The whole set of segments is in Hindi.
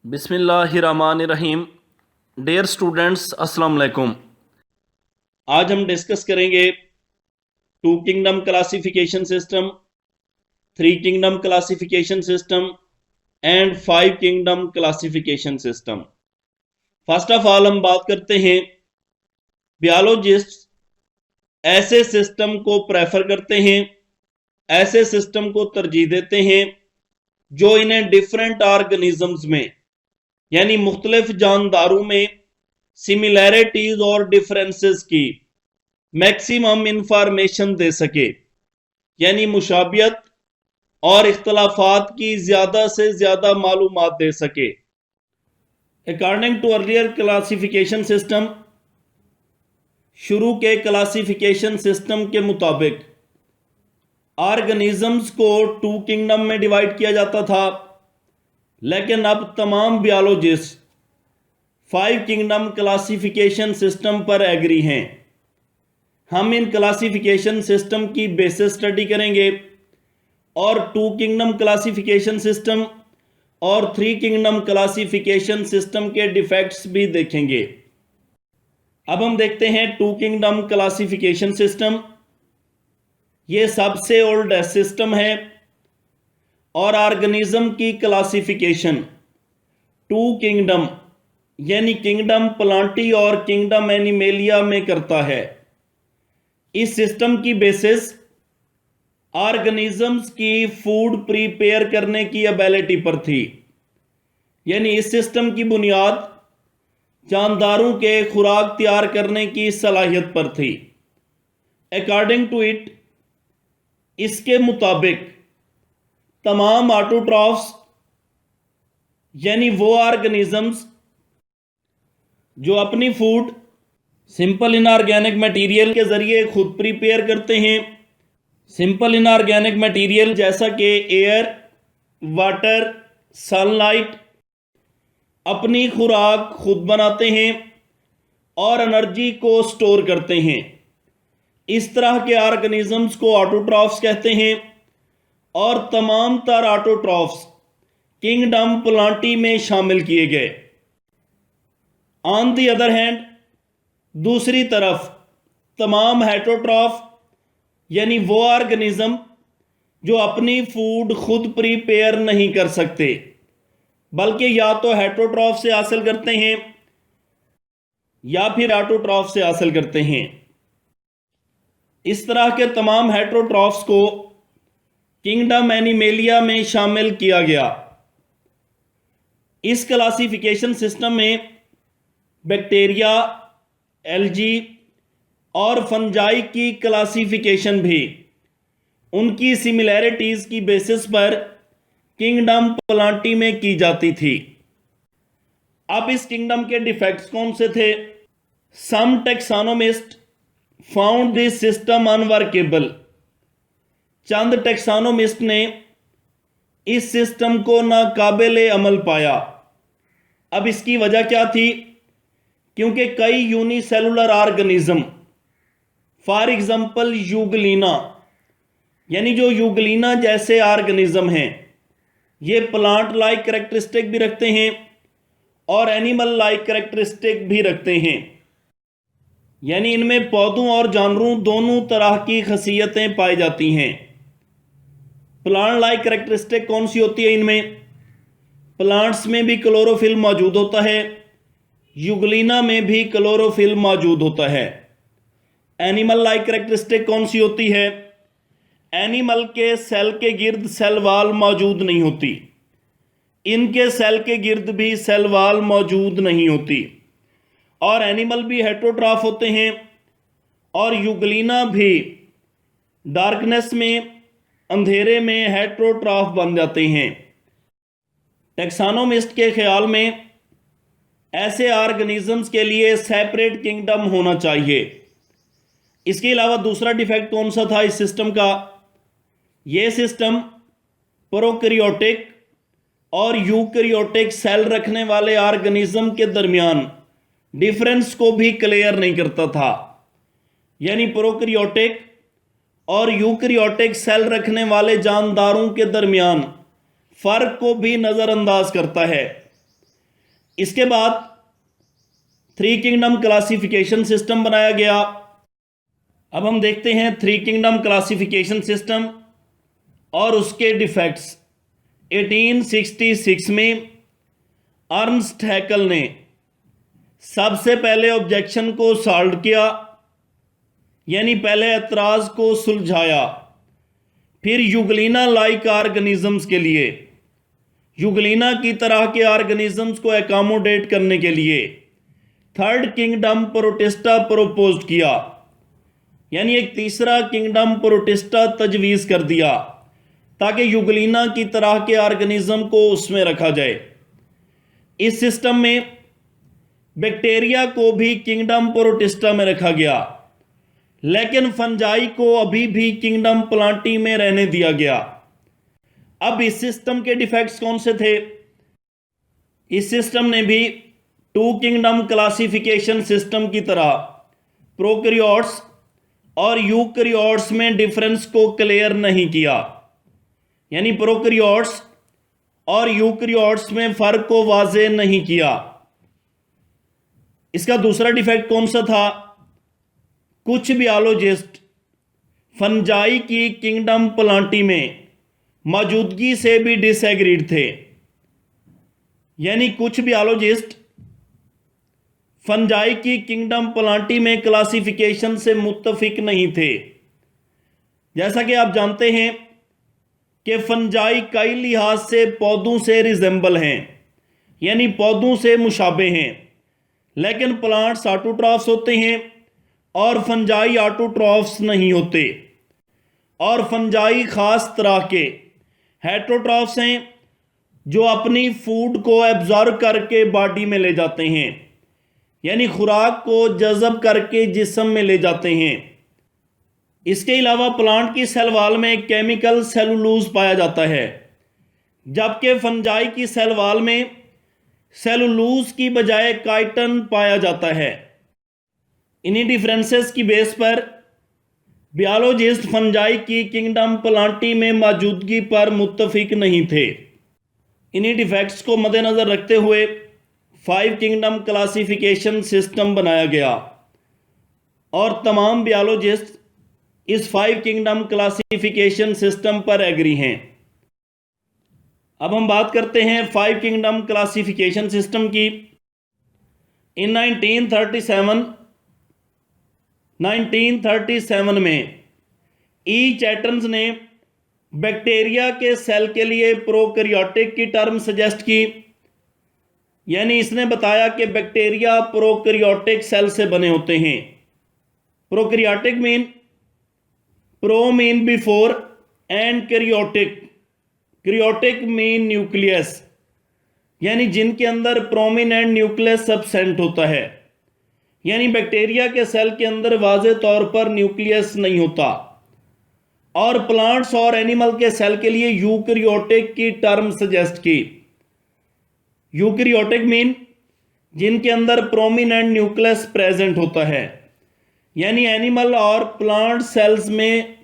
बिस्मिल्लाहिर्रहमानिर्रहीम। डियर स्टूडेंट्स, अस्सलाम वालेकुम। आज हम डिस्कस करेंगे two kingdom classification system, three kingdom classification system and five kingdom classification system. First of all हम बात करते हैं बियोलॉजिस्ट ऐसे सिस्टम को प्रेफर करते हैं, ऐसे सिस्टम को तरजीह देते हैं जो इन्हें डिफरेंट ऑर्गेनिजम्स में यानी मुख्तलिफ जानदारों में सिमिलैरिटीज और डिफरेंसेस की मैक्सिमम इंफॉर्मेशन दे सके, यानी मुशाबियत और इख्तलाफात की ज्यादा से ज्यादा मालूमात दे सके। According to earlier classification system, शुरू के क्लासिफिकेशन सिस्टम के मुताबिक ऑर्गेनिजम्स को टू किंगडम में डिवाइड किया जाता था, लेकिन अब तमाम बियोलॉजिस्ट फाइव किंगडम क्लासिफिकेशन सिस्टम पर एग्री हैं। हम इन क्लासिफिकेशन सिस्टम की बेसिस स्टडी करेंगे और टू किंगडम क्लासिफिकेशन सिस्टम और थ्री किंगडम क्लासिफिकेशन सिस्टम के डिफेक्ट्स भी देखेंगे। अब हम देखते हैं टू किंगडम क्लासिफिकेशन सिस्टम। ये सबसे ओल्डेस्ट सिस्टम है और ऑर्गेनिज्म की क्लासिफिकेशन टू किंगडम यानी किंगडम प्लांटी और किंगडम एनिमेलिया में करता है। इस सिस्टम की बेसिस ऑर्गेनिजम्स की फूड प्रिपेयर करने की एबिलिटी पर थी, यानी इस सिस्टम की बुनियाद जानदारों के खुराक तैयार करने की सलाहियत पर थी। अकॉर्डिंग टू इट, इसके मुताबिक तमाम ऑटोट्रॉफ्स यानी वो ऑर्गेनिजम्स जो अपनी फूड सिंपल इनऑर्गेनिक मटेरियल के जरिए खुद प्रिपेयर करते हैं, सिंपल इनऑर्गेनिक मटेरियल जैसा कि एयर, वाटर, सनलाइट, अपनी खुराक खुद बनाते हैं और एनर्जी को स्टोर करते हैं। इस तरह के ऑर्गेनिजम्स को ऑटोट्रॉफ्स कहते हैं और तमाम तर ऑटोट्रॉफ्स किंगडम प्लांटी में शामिल किए गए। ऑन द अदर हैंड, दूसरी तरफ तमाम हेटरोट्रॉफ यानी वो ऑर्गेनिज्म जो अपनी फूड खुद प्रिपेयर नहीं कर सकते, बल्कि या तो हेटरोट्रॉफ से हासिल करते हैं या फिर ऑटोट्रॉफ से हासिल करते हैं। इस तरह के तमाम हेटरोट्रॉफ्स को किंगडम एनिमेलिया में शामिल किया गया। इस क्लासिफिकेशन सिस्टम में बैक्टीरिया, एल्गी और फंजाई की क्लासिफिकेशन भी उनकी सिमिलैरिटीज की बेसिस पर किंगडम प्लांटी में की जाती थी। अब इस किंगडम के डिफेक्ट्स कौन से थे? सम टेक्सानोमिस्ट फाउंड दिस सिस्टम अनवर्केबल। चंद टेक्सानोमिस्ट ने इस सिस्टम को नाकाबिले अमल पाया। अब इसकी वजह क्या थी? क्योंकि कई यूनिसेलुलर ऑर्गेनिज्म, फॉर एग्जांपल यूगलीना, यानी जो यूगलीना जैसे ऑर्गेनिज्म हैं, ये प्लांट लाइक कैरेक्टरिस्टिक भी रखते हैं और एनिमल लाइक कैरेक्टरिस्टिक भी रखते हैं, यानी इनमें पौधों और जानवरों दोनों तरह की खसीयतें पाई जाती हैं। प्लांट लाइक कैरेक्टरिस्टिक कौन सी होती है? इनमें प्लांट्स में भी क्लोरोफिल मौजूद होता है, यूगलीना में भी क्लोरोफिल मौजूद होता है। एनिमल लाइक कैरेक्टरिस्टिक कौन सी होती है? एनिमल के सेल के गिर्द सेल वाल मौजूद नहीं होती, इनके सेल के गिर्द भी सेल वाल मौजूद नहीं होती। और एनिमल भी हेटरोट्रॉफ होते हैं और यूगलीना भी डार्कनेस में, अंधेरे में हेटरोट्रॉफ बन जाते हैं। टेक्सानोमिस्ट के ख्याल में ऐसे ऑर्गेनिजम्स के लिए सेपरेट किंगडम होना चाहिए। इसके अलावा दूसरा डिफेक्ट कौन सा था इस सिस्टम का? यह सिस्टम प्रोकैरियोटिक और यूकैरियोटिक सेल रखने वाले ऑर्गेनिज्म के दरमियान डिफरेंस को भी क्लियर नहीं करता था, यानी प्रोकैरियोटिक और यूकैरियोटिक सेल रखने वाले जानदारों के दरमियान फर्क को भी नजरअंदाज करता है। इसके बाद थ्री किंगडम क्लासिफिकेशन सिस्टम बनाया गया। अब हम देखते हैं थ्री किंगडम क्लासिफिकेशन सिस्टम और उसके डिफेक्ट्स। 1866 में अर्नस्ट हैकल ने सबसे पहले ऑब्जेक्शन को सॉल्व किया, यानी पहले एतराज़ को सुलझाया। फिर यूग्लिना लाइक ऑर्गेनिजम्स के लिए, यूग्लिना की तरह के ऑर्गेनिजम्स को एकोमोडेट करने के लिए थर्ड किंगडम प्रोटिस्टा प्रपोज किया, यानी एक तीसरा किंगडम प्रोटिस्टा तजवीज़ कर दिया ताकि यूग्लिना की तरह के ऑर्गेनिज्म को उसमें रखा जाए। इस सिस्टम में बैक्टीरिया को भी किंगडम प्रोटिस्टा में रखा गया, लेकिन फंजाई को अभी भी किंगडम प्लांटी में रहने दिया गया। अब इस सिस्टम के डिफेक्ट्स कौन से थे? इस सिस्टम ने भी टू किंगडम क्लासिफिकेशन सिस्टम की तरह प्रोकैरियोट्स और यूकैरियोट्स में डिफरेंस को क्लियर नहीं किया, यानी प्रोकैरियोट्स और यूकैरियोट्स में फर्क को वाज़ेह नहीं किया। इसका दूसरा डिफेक्ट कौन सा था? कुछ बायोलॉजिस्ट फंजाई की किंगडम प्लांटी में मौजूदगी से भी डिसएग्रीड थे, यानी कुछ बायोलॉजिस्ट फंजाई की किंगडम प्लांटी में क्लासिफिकेशन से मुत्तफिक नहीं थे। जैसा कि आप जानते हैं कि फंजाई कई लिहाज से पौधों से रिजेंबल हैं, यानी पौधों से मुशाबे हैं, लेकिन प्लांट्स ऑटोट्रॉफ्स होते हैं और फंजाई ऑटोट्रॉफ्स नहीं होते। और फंजाई खास तरह के हेटरोट्रॉफ्स हैं जो अपनी फूड को एब्जॉर्ब करके बॉडी में ले जाते हैं, यानी खुराक को जज़ब करके जिस्म में ले जाते हैं। इसके अलावा प्लांट की सेल वॉल में केमिकल सेलुलोज पाया जाता है, जबकि फंजाई की सेल वॉल में सेलुलोज की बजाय काइटन पाया जाता है। इन्हीं डिफरेंसेस की बेस पर बायोलॉजिस्ट फंजाई की किंगडम प्लांटी में मौजूदगी पर मुत्तफिक नहीं थे। इन्हीं डिफेक्ट्स को मद्देनज़र रखते हुए फाइव किंगडम क्लासिफिकेशन सिस्टम बनाया गया और तमाम बायोलॉजिस्ट इस फाइव किंगडम क्लासिफिकेशन सिस्टम पर एग्री हैं। अब हम बात करते हैं फाइव किंगडम क्लासिफिकेशन सिस्टम की। इन 1937 में ई चैटर्न्स ने बैक्टीरिया के सेल के लिए प्रोकैरियोटिक की टर्म सजेस्ट की, यानी इसने बताया कि बैक्टीरिया प्रोकैरियोटिक सेल से बने होते हैं। Prokaryotic mean pro mean before and karyotic, karyotic mean nucleus, यानी जिनके अंदर प्रोमिनेंट न्यूक्लियस एब्सेंट होता है, यानी बैक्टीरिया के सेल के अंदर वाज़ेह तौर पर न्यूक्लियस नहीं होता। और प्लांट्स और एनिमल के सेल के लिए यूकैरियोटिक की टर्म सजेस्ट की। यूकैरियोटिक मीन जिनके अंदर प्रोमिनेंट न्यूक्लियस प्रेजेंट होता है, यानी एनिमल और प्लांट सेल्स में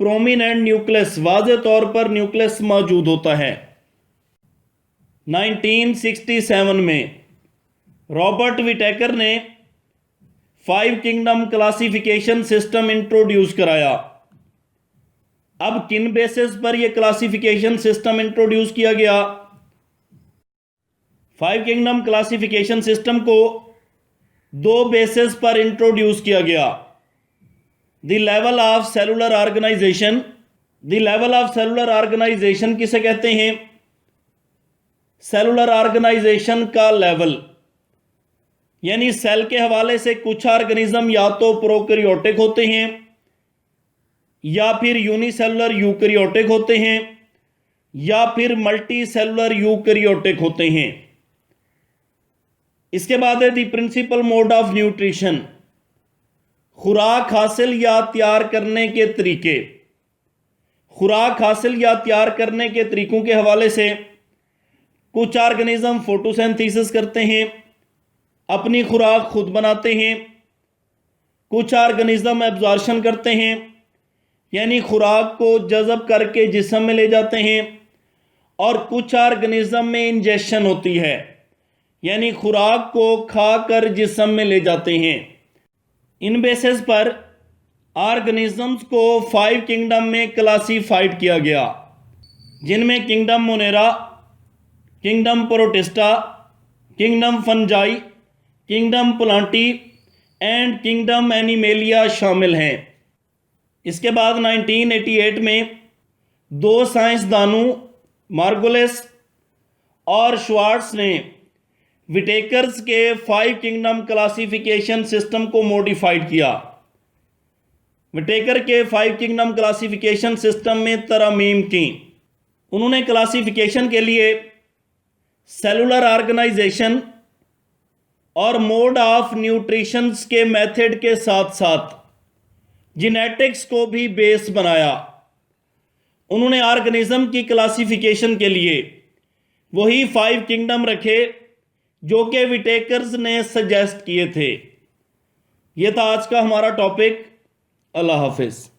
प्रोमिनेंट न्यूक्लियस, वाज़ेह तौर पर न्यूक्लियस मौजूद होता है। 1967 में रॉबर्ट विटेकर ने five kingdom classification system introduce कराया। अब किन बेसिस पर यह क्लासिफिकेशन सिस्टम इंट्रोड्यूस किया गया? फाइव किंगडम क्लासिफिकेशन सिस्टम को दो बेसिस पर इंट्रोड्यूस किया गया। The level of cellular organization. The level of cellular organization किसे कहते हैं? सेलुलर ऑर्गेनाइजेशन का लेवल, यानी सेल के हवाले से कुछ ऑर्गेनिज्म या तो प्रोकैरियोटिक होते हैं या फिर यूनिसेलुलर यूकैरियोटिक होते हैं या फिर मल्टी सेलुलर यूकैरियोटिक होते हैं। इसके बाद है the principal mode of nutrition, खुराक हासिल या तैयार करने के तरीके। खुराक हासिल या तैयार करने के तरीकों के हवाले से कुछ ऑर्गेनिज्म फोटोसिंथेसिस करते हैं, अपनी खुराक खुद बनाते हैं। कुछ ऑर्गेनिज्म एब्जॉर्प्शन करते हैं, यानी खुराक को जज़ब करके जिस्म में ले जाते हैं। और कुछ ऑर्गेनिज्म में इंजेक्शन होती है, यानी खुराक को खाकर जिस्म में ले जाते हैं। इन बेसिस पर ऑर्गेनिजम्स को 5 किंगडम में क्लासीफाइड किया गया, जिनमें kingdom Monera, kingdom protista, kingdom fungi, kingdom Plantae and kingdom animalia शामिल हैं। इसके बाद 1988 में 2 साइंसदानों मार्गोलिस और श्वार्ट्ज ने विटेकर्स के 5 किंगडम क्लासिफिकेशन सिस्टम को मॉडिफाइड किया। विटेकर के 5 किंगडम क्लासिफिकेशन सिस्टम में तरमीम की। उन्होंने क्लासिफिकेशन के लिए सेलुलर ऑर्गेनाइजेशन और मोड ऑफ न्यूट्रिशन के मेथड के साथ साथ जेनेटिक्स को भी बेस बनाया। उन्होंने ऑर्गेनिज्म की क्लासिफिकेशन के लिए वही 5 किंगडम रखे जो कि विटेकर्स ने सजेस्ट किए थे। यह था आज का हमारा टॉपिक। अल्लाह हाफिज़।